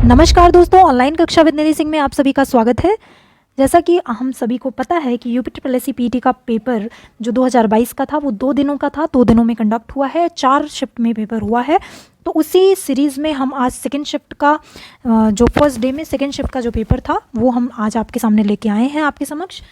नमस्कार दोस्तों, ऑनलाइन कक्षा विद निधि सिंह में आप सभी का स्वागत है। जैसा कि हम सभी को पता है कि यूपीट्रिपल पीटी का पेपर जो 2022 का था वो 2 दिनों का था, 2 दिनों में कंडक्ट हुआ है, 4 शिफ्ट में पेपर हुआ है। तो उसी सीरीज़ में हम आज सेकेंड शिफ्ट का जो फर्स्ट डे में सेकेंड शिफ्ट का जो पेपर था वो हम आज आपके सामने लेके आए हैं आपके समक्ष।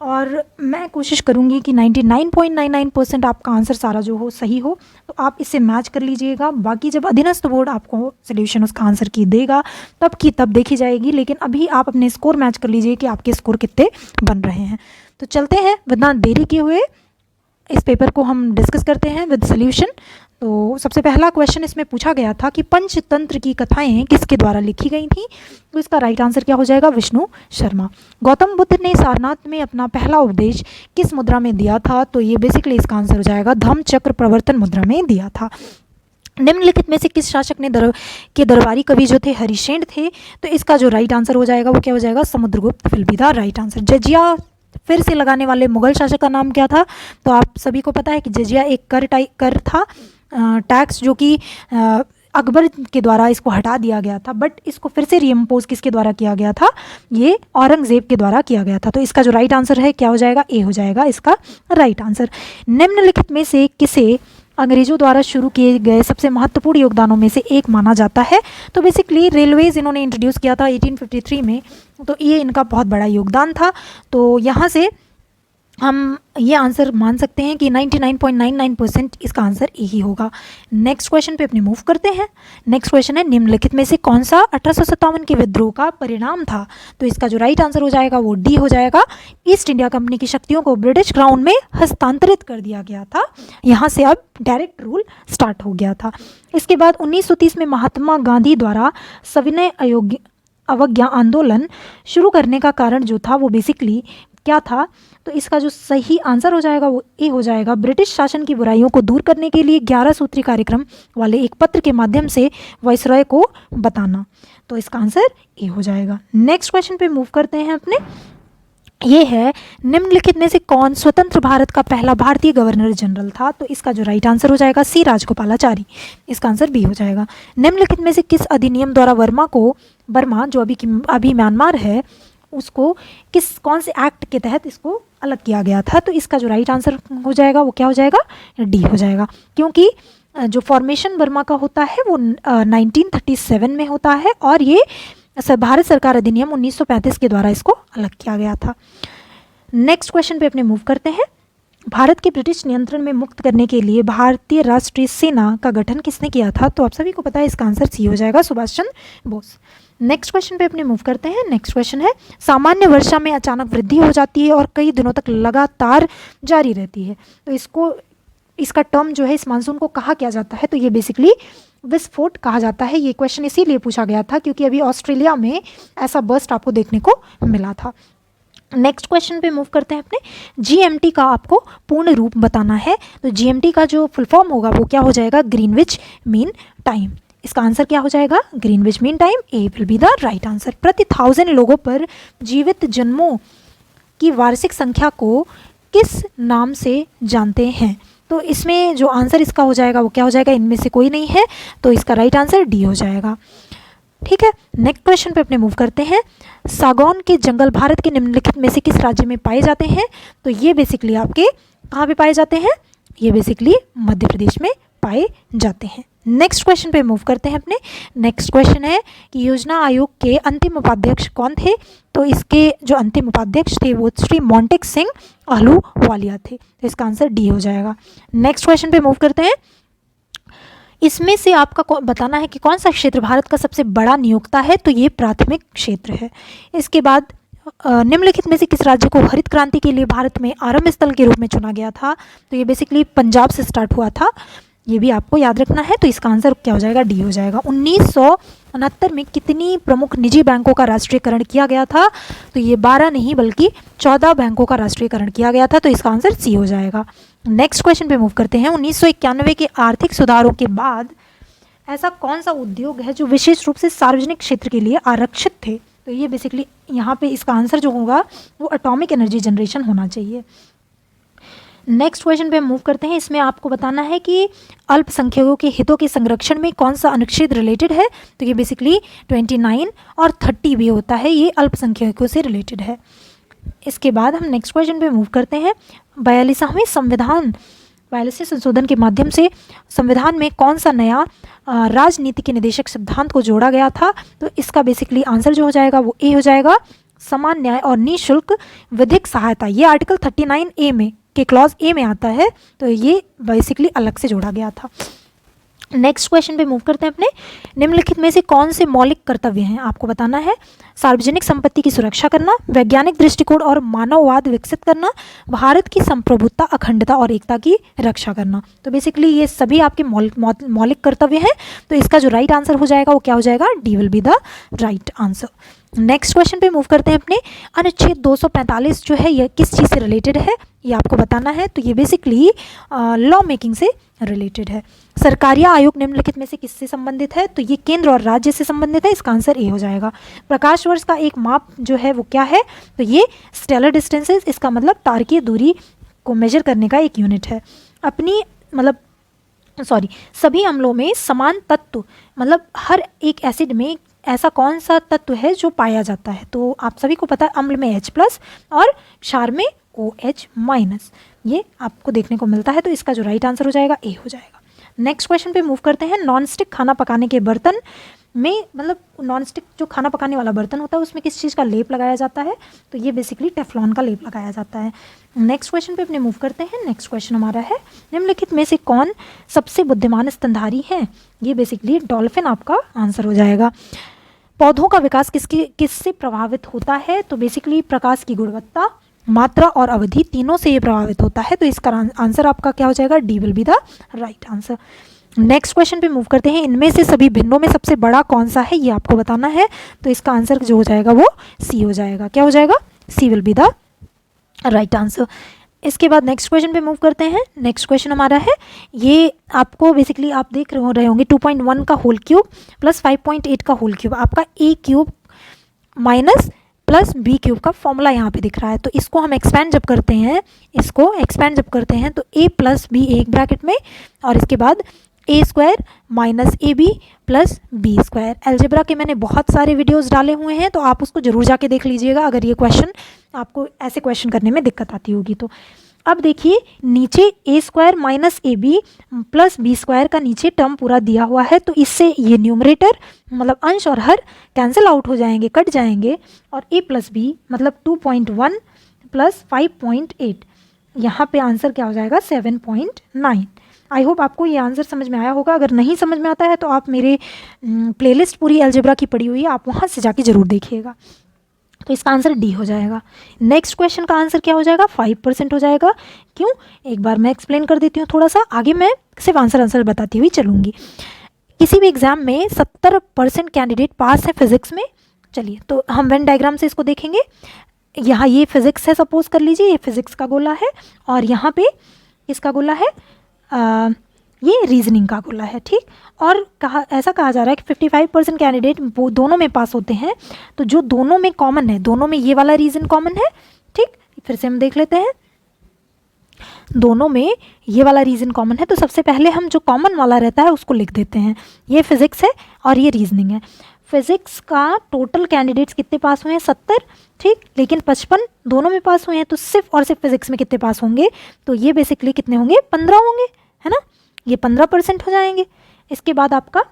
और मैं कोशिश करूंगी कि 99.99% आपका आंसर सारा जो हो सही हो, तो आप इससे मैच कर लीजिएगा। बाकी जब अधीनस्थ बोर्ड आपको सोल्यूशन उसका आंसर की देगा तब की तब देखी जाएगी, लेकिन अभी आप अपने स्कोर मैच कर लीजिए कि आपके स्कोर कितने बन रहे हैं। तो चलते हैं, बिना देरी किए हुए इस पेपर को हम डिस्कस करते हैं विद सोल्यूशन। तो सबसे पहला क्वेश्चन इसमें पूछा गया था कि पंचतंत्र की कथाएं किसके द्वारा लिखी गई थी। तो इसका राइट आंसर क्या हो जाएगा? विष्णु शर्मा। गौतम बुद्ध ने सारनाथ में अपना पहला उपदेश किस मुद्रा में दिया था? तो ये बेसिकली इसका आंसर हो जाएगा धम्म चक्र प्रवर्तन मुद्रा में दिया था। निम्नलिखित में से किस शासक ने दरबारी कवि जो थे हरिशेन थे? तो इसका जो राइट आंसर हो जाएगा वो क्या हो जाएगा? Samudragupta will be the right answer. जजिया फिर से लगाने वाले मुगल शासक का नाम क्या था? तो आप सभी को पता है कि जजिया एक कर था, टैक्स, जो कि अकबर के द्वारा इसको हटा दिया गया था, बट इसको फिर से रीइम्पोज किसके द्वारा किया गया था? ये औरंगजेब के द्वारा किया गया था। तो इसका जो राइट आंसर है क्या हो जाएगा? ए हो जाएगा इसका राइट आंसर। निम्नलिखित में से किसे अंग्रेजों द्वारा शुरू किए गए सबसे महत्वपूर्ण योगदानों में से एक माना जाता है? तो बेसिकली रेलवेज इन्होंने इंट्रोड्यूस किया था 1853 में, तो ये इनका बहुत बड़ा योगदान था। तो यहाँ से हम ये आंसर मान सकते हैं कि 99.99% इसका आंसर ए ही होगा। नेक्स्ट क्वेश्चन पे अपने मूव करते हैं। नेक्स्ट क्वेश्चन है, निम्नलिखित में से कौन सा 1857 के विद्रोह का परिणाम था? तो इसका जो राइट आंसर हो जाएगा वो डी हो जाएगा। ईस्ट इंडिया कंपनी की शक्तियों को ब्रिटिश क्राउन में हस्तांतरित कर दिया गया था। यहाँ से अब डायरेक्ट रूल स्टार्ट हो गया था। इसके बाद 1930 में महात्मा गांधी द्वारा सविनय अवज्ञा आंदोलन शुरू करने का कारण जो था वो बेसिकली क्या था? तो इसका जो सही आंसर हो जाएगा वो ए हो जाएगा। ब्रिटिश शासन की बुराइयों को दूर करने के लिए 11 सूत्री कार्यक्रम वाले एक पत्र के माध्यम से वायसरॉय को बताना। तो इसका आंसर ए हो जाएगा। नेक्स्ट क्वेश्चन पे मूव करते हैं अपने। ये है, निम्नलिखित में से कौन स्वतंत्र भारत का पहला भारतीय गवर्नर जनरल था? तो इसका जो राइट आंसर हो जाएगा सी राजगोपालाचारी। इसका आंसर बी हो जाएगा। निम्नलिखित में से किस अधिनियम द्वारा बर्मा जो अभी म्यांमार है उसको कौन से एक्ट के तहत इसको अलग किया गया था? तो इसका जो राइट आंसर हो जाएगा वो क्या हो जाएगा? डी हो जाएगा, क्योंकि जो फॉर्मेशन बर्मा का होता है वो 1937 में होता है और ये भारत सरकार अधिनियम 1935 के द्वारा इसको अलग किया गया था। नेक्स्ट क्वेश्चन पे अपने मूव करते हैं। भारत के ब्रिटिश नियंत्रण में मुक्त करने के लिए भारतीय राष्ट्रीय सेना का गठन किसने किया था? तो आप सभी को पता है इसका आंसर सी हो जाएगा, सुभाष चंद्र बोस। नेक्स्ट क्वेश्चन पे अपने मूव करते हैं। नेक्स्ट क्वेश्चन है, सामान्य वर्षा में अचानक वृद्धि हो जाती है और कई दिनों तक लगातार जारी रहती है, तो इसका टर्म जो है इस मानसून को कहा क्या जाता है? तो ये बेसिकली विस्फोट कहा जाता है। ये क्वेश्चन इसीलिए पूछा गया था क्योंकि अभी ऑस्ट्रेलिया में ऐसा बर्स्ट आपको देखने को मिला था। नेक्स्ट क्वेश्चन पे मूव करते हैं अपने। जीएमटी का आपको पूर्ण रूप बताना है। तो जीएमटी का जो फुल फॉर्म होगा वो क्या हो जाएगा? Greenwich mean time. इसका आंसर क्या हो जाएगा? Greenwich mean time. A will be the right answer. प्रति 1000 लोगों पर जीवित जन्मों की वार्षिक संख्या को किस नाम से जानते हैं? तो इसमें जो आंसर इसका हो जाएगा वो क्या हो जाएगा? इनमें से कोई नहीं है, तो इसका राइट आंसर डी हो जाएगा। ठीक है, नेक्स्ट क्वेश्चन पे अपने मूव करते हैं। सागौन के जंगल भारत के निम्नलिखित में से किस राज्य में पाए जाते हैं? तो ये बेसिकली आपके कहाँ पे पाए जाते हैं? ये बेसिकली मध्य प्रदेश में पाए जाते हैं। नेक्स्ट क्वेश्चन पे मूव करते हैं अपने। नेक्स्ट क्वेश्चन है कि योजना आयोग के अंतिम उपाध्यक्ष कौन थे? तो इसके जो अंतिम उपाध्यक्ष थे वो श्री मोंटेक सिंह आहलूवालिया थे। तो इसका आंसर डी हो जाएगा। नेक्स्ट क्वेश्चन पे मूव करते हैं। इसमें से आपका बताना है कि कौन सा क्षेत्र भारत का सबसे बड़ा नियोक्ता है? तो ये प्राथमिक क्षेत्र है। इसके बाद निम्नलिखित में से किस राज्य को हरित क्रांति के लिए भारत में आरंभ स्थल के रूप में चुना गया था? तो ये बेसिकली पंजाब से स्टार्ट हुआ था, ये भी आपको याद रखना है। तो इसका आंसर क्या हो जाएगा? डी हो जाएगा। 1969 में कितनी प्रमुख निजी बैंकों का राष्ट्रीयकरण किया गया था? तो ये 12 नहीं बल्कि 14 बैंकों का राष्ट्रीयकरण किया गया था। तो इसका आंसर सी हो जाएगा। नेक्स्ट क्वेश्चन पे मूव करते हैं। 1991 के आर्थिक सुधारों के बाद ऐसा कौन सा उद्योग है जो विशेष रूप से सार्वजनिक क्षेत्र के लिए आरक्षित थे? तो ये बेसिकली यहाँ पे इसका आंसर जो होगा वो एटॉमिक एनर्जी जनरेशन होना चाहिए। नेक्स्ट क्वेश्चन पे हम मूव करते हैं। इसमें आपको बताना है कि अल्पसंख्यकों के हितों के संरक्षण में कौन सा अनुच्छेद रिलेटेड है। तो ये बेसिकली 29 और 30 भी होता है, ये अल्पसंख्यकों से रिलेटेड है। इसके बाद हम नेक्स्ट क्वेश्चन पे मूव करते हैं। 42वें संशोधन के माध्यम से संविधान में कौन सा नया राजनीति के निदेशक सिद्धांत को जोड़ा गया था। तो इसका बेसिकली आंसर जो हो जाएगा वो ए हो जाएगा, समान न्याय और निःशुल्क विधिक सहायता। ये आर्टिकल 39A में के क्लॉज ए में आता है, तो ये बेसिकली अलग से जोड़ा गया था। नेक्स्ट क्वेश्चन पे मूव करते हैं अपने। निम्नलिखित में से कौन से मौलिक कर्तव्य हैं, आपको बताना है। सार्वजनिक संपत्ति की सुरक्षा करना, वैज्ञानिक दृष्टिकोण और मानववाद विकसित करना, भारत की संप्रभुता, अखंडता और एकता की रक्षा करना। तो बेसिकली ये सभी आपके मौलिक कर्तव्य हैं। तो इसका जो राइट आंसर हो जाएगा वो क्या हो जाएगा, D will be the right answer. Next question पे मूव करते हैं अपने। अनुच्छेद 245 जो है ये किस चीज़ से रिलेटेड है, ये आपको बताना है। तो ये बेसिकली लॉ मेकिंग से रिलेटेड है। सरकारिया आयोग निम्नलिखित में से किससे संबंधित है। तो ये केंद्र और राज्य से संबंधित है, इसका आंसर ए हो जाएगा। प्रकाश वर्ष का एक माप जो है वो क्या है। तो ये स्टेलर डिस्टेंसेस, इसका मतलब तारकीय दूरी को मेजर करने का एक यूनिट है। सभी अम्लों में समान तत्व, मतलब हर एक एसिड में ऐसा कौन सा तत्व है जो पाया जाता है। तो आप सभी को पता है अम्ल में H+ और क्षार में OH-, ये आपको देखने को मिलता है। तो इसका जो राइट आंसर हो जाएगा ए हो जाएगा। नेक्स्ट क्वेश्चन पे मूव करते हैं। नॉनस्टिक खाना पकाने के बर्तन में, मतलब नॉनस्टिक जो खाना पकाने वाला बर्तन होता है उसमें किस चीज़ का लेप लगाया जाता है। तो ये बेसिकली टेफ्लॉन का लेप लगाया जाता है। नेक्स्ट क्वेश्चन पे अपने मूव करते हैं। नेक्स्ट क्वेश्चन हमारा है, निम्नलिखित में से कौन सबसे बुद्धिमान स्तनधारी है। ये बेसिकली डॉल्फिन आपका आंसर हो जाएगा। पौधों का विकास किससे प्रभावित होता है। तो बेसिकली प्रकाश की गुणवत्ता, मात्रा और अवधि, तीनों से ये प्रभावित होता है। तो इसका आंसर आपका क्या हो जाएगा, D will be the right answer. Next question पे मूव करते हैं। इनमें से सभी भिन्नों में सबसे बड़ा कौन सा है, ये आपको बताना है। तो इसका आंसर जो हो जाएगा वो सी हो जाएगा। क्या हो जाएगा, c will be the right answer. इसके बाद नेक्स्ट क्वेश्चन पे मूव करते हैं। नेक्स्ट क्वेश्चन हमारा है, ये आपको बेसिकली आप देख रहे होंगे 2.1 का होल क्यूब प्लस 5.8 का होल क्यूब, आपका A³ माइनस प्लस B³ का फॉर्मूला यहाँ पे दिख रहा है। तो इसको हम एक्सपैंड जब करते हैं, तो A + B एक ब्रैकेट में, और इसके बाद A² minus AB plus B²। Algebra के मैंने बहुत सारे वीडियोस डाले हुए हैं, तो आप उसको जरूर जाके देख लीजिएगा अगर ये क्वेश्चन आपको ऐसे क्वेश्चन करने में दिक्कत आती होगी तो। अब देखिए नीचे A² minus AB plus B² का नीचे टर्म पूरा दिया हुआ है। तो इससे ये न्यूमरेटर मतलब अंश और हर कैंसिल आउट हो जाएंगे, कट जाएंगे, और A + B मतलब 2.1 प्लस 5.8, यहाँ पे आंसर क्या हो जाएगा 7.9। आई होप आपको ये आंसर समझ में आया होगा। अगर नहीं समझ में आता है तो आप मेरे प्लेलिस्ट पूरी अलजेब्रा की पड़ी हुई है, आप वहाँ से जाके ज़रूर देखिएगा। तो इसका आंसर डी हो जाएगा। नेक्स्ट क्वेश्चन का आंसर क्या हो जाएगा, 5% हो जाएगा। क्यों, एक बार मैं एक्सप्लेन कर देती हूँ थोड़ा सा, आगे मैं सिर्फ आंसर बताती हुई चलूँगी। किसी भी एग्जाम में 70% कैंडिडेट पास है फिजिक्स में। चलिए तो हम वेन डायग्राम से इसको देखेंगे। यहाँ ये फिजिक्स है, सपोज कर लीजिए ये फिजिक्स का गोला है, और यहाँ पे इसका गोला है ये रीजनिंग का गोला है, ठीक। और ऐसा कहा जा रहा है कि 55% कैंडिडेट वो दोनों में पास होते हैं। तो जो दोनों में कॉमन है, दोनों में ये वाला रीजन कॉमन है, ठीक। फिर से हम देख लेते हैं, दोनों में ये वाला रीजन कॉमन है। तो सबसे पहले हम जो कॉमन वाला रहता है उसको लिख देते हैं। ये फिजिक्स है और ये रीजनिंग है। फिजिक्स का टोटल कैंडिडेट्स कितने पास हुए हैं, 70, ठीक। लेकिन 55 दोनों में पास हुए हैं, तो सिर्फ और सिर्फ फिजिक्स में कितने पास होंगे, तो ये बेसिकली कितने होंगे, 15 होंगे, है ना। ये 15% हो जाएंगे। इसके बाद आपका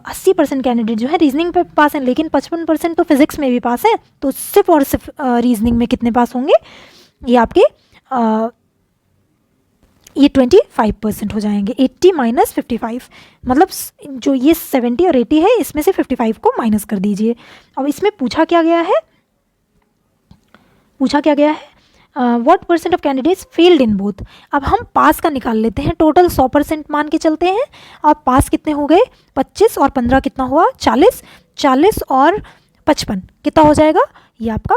80% कैंडिडेट जो है रीजनिंग पे पास हैं, लेकिन 55% तो फिजिक्स में भी पास है। तो सिर्फ और सिर्फ रीजनिंग में कितने पास होंगे, ये आपके ये 25% हो जाएंगे। 80 माइनस 55, मतलब जो ये 70 और 80 है, इसमें से 55 को माइनस कर दीजिए। अब इसमें पूछा क्या गया है, what % of candidates failed in both. अब हम पास का निकाल लेते हैं, टोटल 100% मान के चलते हैं। अब पास कितने हो गए, 25 और 15 कितना हुआ, 40, 40 और 55 कितना हो जाएगा, ये आपका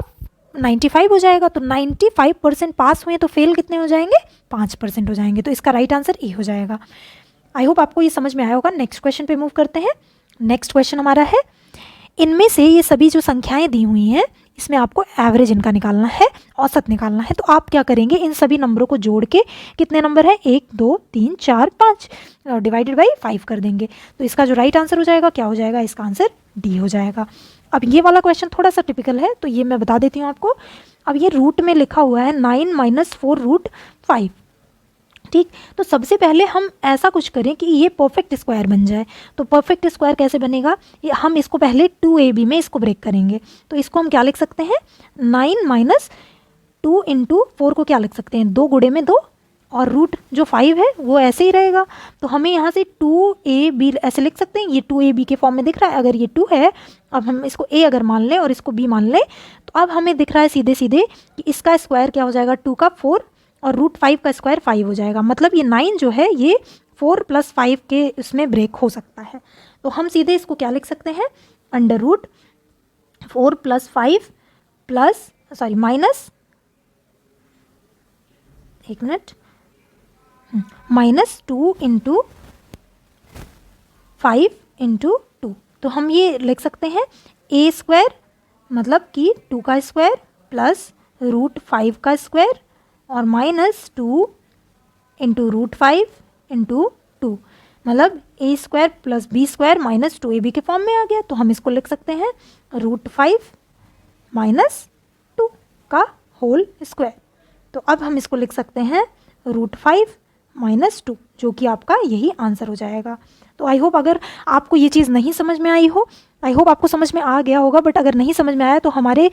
95 हो जाएगा। तो 95% पास हुए, तो फेल कितने हो जाएंगे, 5% हो जाएंगे। तो इसका राइट आंसर ए हो जाएगा। आई होप आपको ये समझ में आया होगा। नेक्स्ट क्वेश्चन पे मूव करते हैं। नेक्स्ट क्वेश्चन हमारा है, इनमें से ये सभी जो संख्याएं दी हुई हैं, इसमें आपको एवरेज इनका निकालना है, औसत निकालना है। तो आप क्या करेंगे, इन सभी नंबरों को जोड़ के, कितने नंबर है 1 2 3 4 5 डिवाइडेड बाई 5 कर देंगे। तो इसका जो राइट आंसर हो जाएगा क्या हो जाएगा, इसका आंसर डी हो जाएगा। अब ये वाला क्वेश्चन थोड़ा सा टिपिकल है, तो ये मैं बता देती हूँ आपको। अब ये रूट में लिखा हुआ है 9 - 4 रूट 5, ठीक। तो सबसे पहले हम ऐसा कुछ करें कि ये परफेक्ट स्क्वायर बन जाए। तो परफेक्ट स्क्वायर कैसे बनेगा, ये हम इसको पहले 2ab में इसको ब्रेक करेंगे। तो इसको हम क्या लिख सकते हैं, 9 - 2 × 4 को क्या लिख सकते हैं, 2 गुणे में 2, और रूट जो 5 है वो ऐसे ही रहेगा। तो हमें यहाँ से 2ab ऐसे लिख सकते हैं, ये 2ab के फॉर्म में दिख रहा है। अगर ये 2 है, अब हम इसको a अगर मान लें और इसको b मान लें, तो अब हमें दिख रहा है सीधे सीधे कि इसका स्क्वायर क्या हो जाएगा, 2 का 4, और रूट 5 का स्क्वायर 5 हो जाएगा। मतलब ये 9 जो है ये 4 + 5 के उसमें ब्रेक हो सकता है। तो हम सीधे इसको क्या लिख सकते हैं, √4 + 5 प्लस माइनस, एक मिनट, -2 × 5 × 2। तो हम ये लिख सकते हैं a² मतलब कि 2 का स्क्वायर प्लस √5 का स्क्वायर और -2 × √5 × 2, मतलब a² + b² - 2ab के फॉर्म में आ गया। तो हम इसको लिख सकते हैं √5 - 2 का होल स्क्वायर। तो अब हम इसको लिख सकते हैं √5 - 2, जो कि आपका यही आंसर हो जाएगा। तो आई होप अगर आपको ये चीज़ नहीं समझ में आई हो, आई होप आपको समझ में आ गया होगा, बट अगर नहीं समझ में आया तो हमारे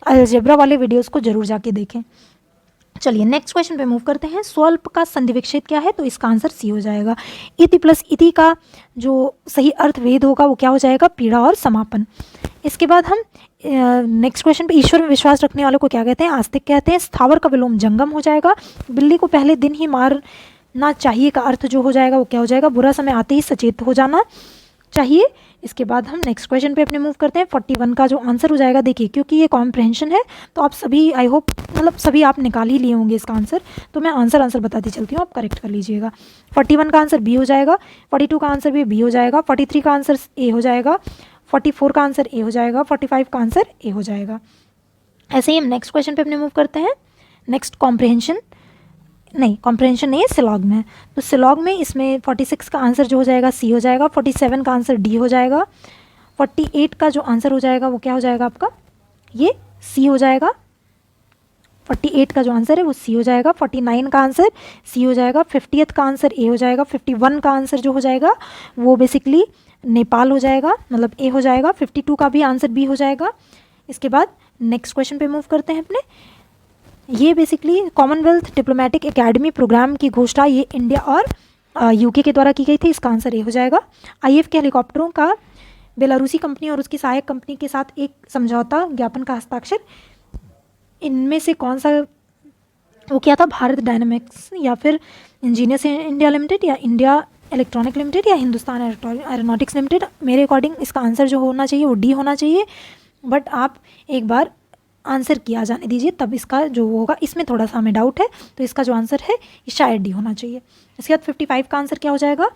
अलजेब्रा वाले वीडियोस को जरूर जाके देखें। चलिए नेक्स्ट क्वेश्चन पे मूव करते हैं। स्वल्प का संधि विच्छेद क्या है, तो इसका आंसर सी हो जाएगा। इति प्लस इति का जो सही अर्थवेद होगा वो क्या हो जाएगा, पीड़ा और समापन। इसके बाद हम नेक्स्ट क्वेश्चन पे, ईश्वर में विश्वास रखने वालों को क्या कहते हैं, आस्तिक कहते हैं। स्थावर का विलोम जंगम हो जाएगा। बिल्ली को पहले दिन ही मारना चाहिए का अर्थ जो हो जाएगा वो क्या हो जाएगा, बुरा समय आते ही सचेत हो जाना चाहिए। इसके बाद हम नेक्स्ट क्वेश्चन पे अपने मूव करते हैं। 41 का जो आंसर हो जाएगा, देखिए क्योंकि ये कॉम्प्रहेंशन है तो आप सभी, आई होप मतलब सभी आप निकाल ही लिए होंगे इसका आंसर, तो मैं आंसर बताती चलती हूँ, आप करेक्ट कर लीजिएगा। 41 का आंसर बी हो जाएगा, 42 का आंसर भी बी हो जाएगा, 43 का आंसर ए हो जाएगा, 44 का आंसर ए हो जाएगा, 45 का आंसर ए हो जाएगा। ऐसे ही हम नेक्स्ट क्वेश्चन पे अपने मूव करते हैं। नेक्स्ट कॉम्प्रहेंशन नहीं है, सिलॉग में। तो सिलॉग में इसमें 46 का आंसर जो हो जाएगा सी हो जाएगा, 47 का आंसर डी हो जाएगा, 48 का जो आंसर हो जाएगा वो क्या हो जाएगा आपका, ये सी हो जाएगा। 48 का जो आंसर है वो सी हो जाएगा, 49 का आंसर सी हो जाएगा, 50th का आंसर ए हो जाएगा, 51 का आंसर जो हो जाएगा वो बेसिकली नेपाल हो जाएगा, मतलब ए हो जाएगा, 52 का भी आंसर बी हो जाएगा। इसके बाद नेक्स्ट क्वेश्चन पे मूव करते हैं अपने। ये basically Commonwealth Diplomatic Academy programme की घोषणा ये इंडिया और यूके के द्वारा की गई थी, इसका आंसर ए हो जाएगा। आईएफ के हेलीकॉप्टरों का बेलारूसी कंपनी और उसकी सहायक कंपनी के साथ एक समझौता ज्ञापन का हस्ताक्षर, इनमें से कौन सा वो क्या था, भारत डायनामिक्स या फिर इंजीनियर्स इंडिया लिमिटेड या इंडिया इलेक्ट्रॉनिक लिमिटेड या हिंदुस्तान एरोनॉटिक्स लिमिटेड। मेरे अकॉर्डिंग इसका आंसर जो होना चाहिए वो डी होना चाहिए, बट आप एक बार आंसर किया जाने दीजिए तब इसका जो होगा, इसमें थोड़ा सा हमें डाउट है, तो इसका जो आंसर है ये शायद डी होना चाहिए। इसके बाद 55 का आंसर क्या हो जाएगा,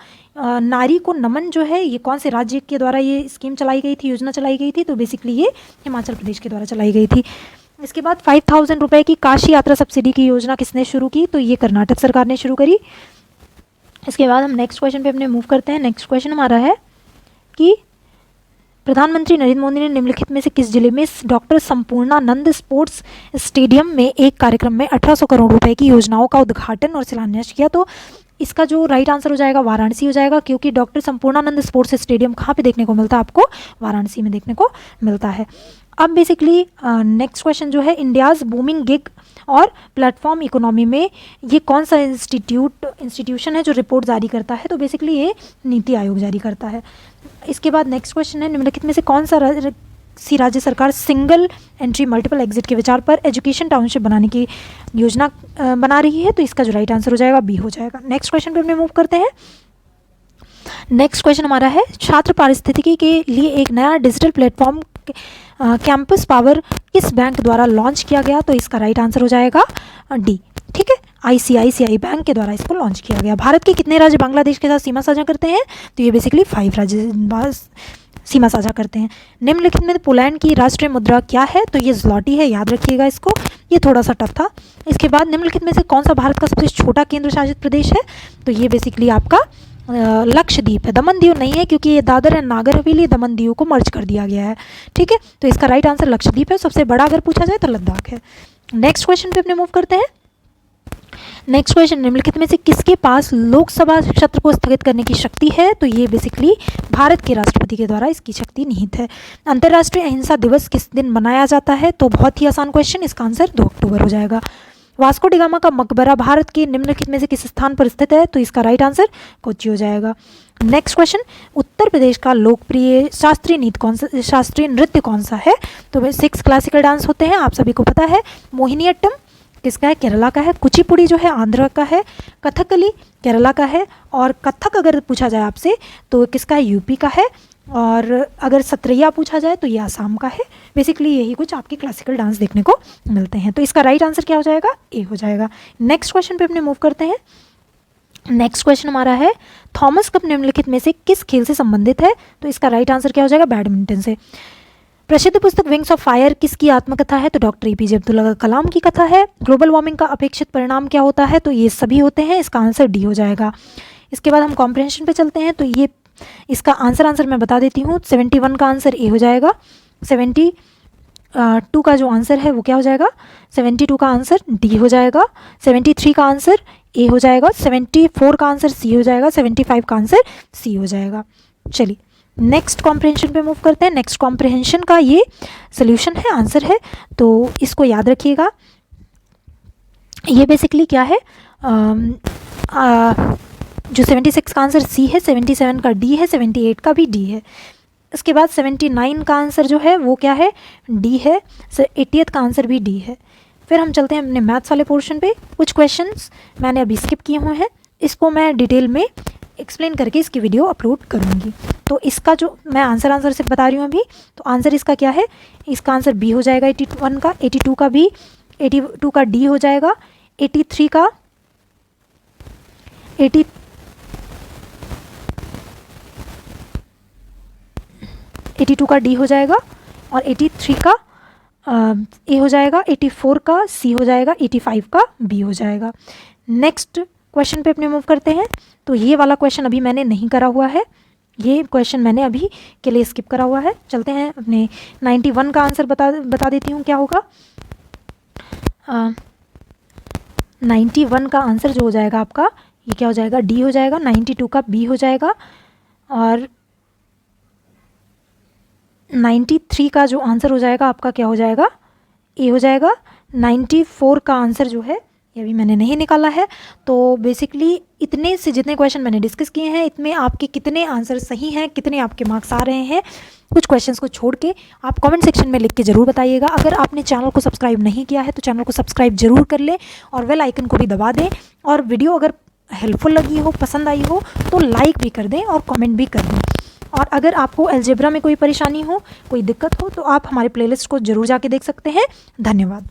नारी को नमन जो है ये कौन से राज्य के द्वारा ये स्कीम चलाई गई थी, योजना चलाई गई थी, तो बेसिकली ये हिमाचल प्रदेश के द्वारा चलाई गई थी। इसके बाद 5000 रुपये की काशी यात्रा सब्सिडी की योजना किसने शुरू की, तो ये कर्नाटक सरकार ने शुरू करी। इसके बाद हम नेक्स्ट क्वेश्चन पे अपने मूव करते हैं। नेक्स्ट क्वेश्चन हमारा है कि प्रधानमंत्री नरेंद्र मोदी ने निम्नलिखित में से किस जिले में डॉक्टर संपूर्णानंद स्पोर्ट्स स्टेडियम में एक कार्यक्रम में 1800 करोड़ रुपए की योजनाओं का उद्घाटन और शिलान्यास किया, तो इसका जो राइट आंसर हो जाएगा वाराणसी हो जाएगा, क्योंकि डॉक्टर संपूर्णानंद स्पोर्ट्स स्टेडियम कहाँ पे देखने को मिलता है, आपको वाराणसी में देखने को मिलता है। अब बेसिकली नेक्स्ट क्वेश्चन जो है, इंडियाज़ बूमिंग गिग और प्लेटफॉर्म इकोनॉमी में ये कौन सा इंस्टीट्यूशन है जो रिपोर्ट जारी करता है, तो बेसिकली ये नीति आयोग जारी करता है। इसके बाद नेक्स्ट क्वेश्चन है, निम्नलिखित में से कौन सा राज्य सरकार सिंगल एंट्री मल्टीपल एग्जिट के विचार पर एजुकेशन टाउनशिप बनाने की योजना बना रही है, तो इसका जो राइट आंसर हो जाएगा बी हो जाएगा। नेक्स्ट क्वेश्चन पे अपने मूव करते हैं। नेक्स्ट क्वेश्चन हमारा है, छात्र पारिस्थितिकी के लिए एक नया डिजिटल प्लेटफॉर्म कैंपस पावर किस बैंक द्वारा लॉन्च किया गया, तो इसका राइट आंसर हो जाएगा डी। ठीक है, ICICI बैंक के द्वारा इसको लॉन्च किया गया। भारत के कितने राज्य बांग्लादेश के साथ सीमा साझा करते हैं, तो ये बेसिकली 5 राज्य सीमा साझा करते हैं। निम्नलिखित में पोलैंड की राष्ट्रीय मुद्रा क्या है? तो ये ज़्लॉटी है, याद रखिएगा इसको, ये थोड़ा सा टफ था। इसके बाद निम्नलिखित में से कौन सा भारत का सबसे छोटा केंद्र शासित प्रदेश है? तो ये बेसिकली आपका लक्षद्वीप है, दमन दीव नहीं है, क्योंकि ये दादर एंड नागर हवेली दमन दीव को मर्ज कर दिया गया है। ठीक है, तो इसका राइट आंसर लक्षद्वीप है। सबसे बड़ा अगर पूछा जाए तो लद्दाख है। नेक्स्ट क्वेश्चन पे अपने मूव करते हैं। नेक्स्ट क्वेश्चन, निम्नलिखित में से किसके पास लोकसभा सत्र को स्थगित करने की शक्ति है? तो ये बेसिकली भारत के राष्ट्रपति के द्वारा इसकी शक्ति निहित है। अंतर्राष्ट्रीय अहिंसा दिवस किस दिन मनाया जाता है? तो बहुत ही आसान क्वेश्चन, इसका आंसर 2 अक्टूबर हो जाएगा। वास्को डिगामा का मकबरा भारत के निम्नलिखित में से किस स्थान पर स्थित है? तो इसका राइट आंसर कोच्चि हो जाएगा। नेक्स्ट क्वेश्चन, उत्तर प्रदेश का लोकप्रिय शास्त्रीय नृत्य कौन सा है? तो वे 6 क्लासिकल डांस होते हैं, आप सभी को पता है। मोहिनीअट्टम किसका है? केरला का है। कुचिपुड़ी जो है आंध्र का है। कथकली केरला का है। और कथक अगर पूछा जाए आपसे तो किसका है? यूपी का है। और अगर सत्रैया पूछा जाए तो ये आसाम का है। बेसिकली यही कुछ आपके क्लासिकल डांस देखने को मिलते हैं। तो इसका राइट आंसर क्या हो जाएगा? ए हो जाएगा। नेक्स्ट क्वेश्चन पे अपने मूव करते हैं। नेक्स्ट क्वेश्चन हमारा है, थॉमस कप निम्नलिखित में से किस खेल से संबंधित है? तो इसका राइट आंसर क्या हो जाएगा? बैडमिंटन से। प्रसिद्ध पुस्तक विंग्स ऑफ फायर किसकी आत्मकथा है? तो डॉक्टर APJ अब्दुल कलाम की कथा है। ग्लोबल वार्मिंग का अपेक्षित परिणाम क्या होता है? तो ये सभी होते हैं, इसका आंसर डी हो जाएगा। इसके बाद हम कॉम्प्रिहेंशन पे चलते हैं। तो ये इसका आंसर मैं बता देती हूँ। 71 का आंसर ए हो जाएगा। 72 का जो आंसर है वो क्या हो जाएगा? 72 का आंसर डी हो जाएगा। 73 का आंसर ए हो जाएगा। 74 का आंसर सी हो जाएगा। 75 का आंसर सी हो जाएगा। चलिए नेक्स्ट कॉम्प्रिहेंशन पे मूव करते हैं। नेक्स्ट कॉम्प्रिहेंशन का ये सोल्यूशन है, आंसर है, तो इसको याद रखिएगा। ये बेसिकली क्या है, जो 76 का आंसर सी है, 77 का डी है, 78 का भी डी है। इसके बाद 79 का आंसर जो है वो क्या है? डी है। 80th का आंसर भी डी है। फिर हम चलते हैं अपने मैथ्स वाले पोर्शन पे। कुछ क्वेश्चंस मैंने अभी स्किप किए हुए हैं, इसको मैं डिटेल में एक्सप्लेन करके इसकी वीडियो अपलोड करूँगी। तो इसका जो मैं आंसर सिर्फ बता रही हूँ अभी, तो आंसर इसका क्या है? इसका आंसर बी हो जाएगा 81 का, 82 का बी, 82 का डी हो जाएगा, 82 का डी हो जाएगा और 83 का ए हो जाएगा, 84 का सी हो जाएगा, 85 का बी हो जाएगा। नेक्स्ट क्वेश्चन पे अपने मूव करते हैं। तो ये वाला क्वेश्चन अभी मैंने नहीं करा हुआ है, ये क्वेश्चन मैंने अभी के लिए स्किप करा हुआ है। चलते हैं अपने 91 का आंसर बता देती हूँ क्या होगा। 91 का आंसर जो हो जाएगा आपका, ये क्या हो जाएगा? डी हो जाएगा। 92 का बी हो जाएगा और 93 का जो आंसर हो जाएगा आपका क्या हो जाएगा? ए हो जाएगा। 94 का आंसर जो है ये अभी मैंने नहीं निकाला है। तो बेसिकली इतने से जितने क्वेश्चन मैंने डिस्कस किए हैं, इतने आपके कितने आंसर सही हैं, कितने आपके मार्क्स आ रहे हैं, कुछ क्वेश्चंस को छोड़ के आप कमेंट सेक्शन में लिख के ज़रूर बताइएगा। अगर आपने चैनल को सब्सक्राइब नहीं किया है तो चैनल को सब्सक्राइब जरूर कर लें और बेल आइकन को भी दबा दें। और वीडियो अगर हेल्पफुल लगी हो, पसंद आई हो तो लाइक भी कर दें और कमेंट भी कर दें। और अगर आपको अलजेब्रा में कोई परेशानी हो, कोई दिक्कत हो तो आप हमारे प्लेलिस्ट को ज़रूर जाके देख सकते हैं। धन्यवाद।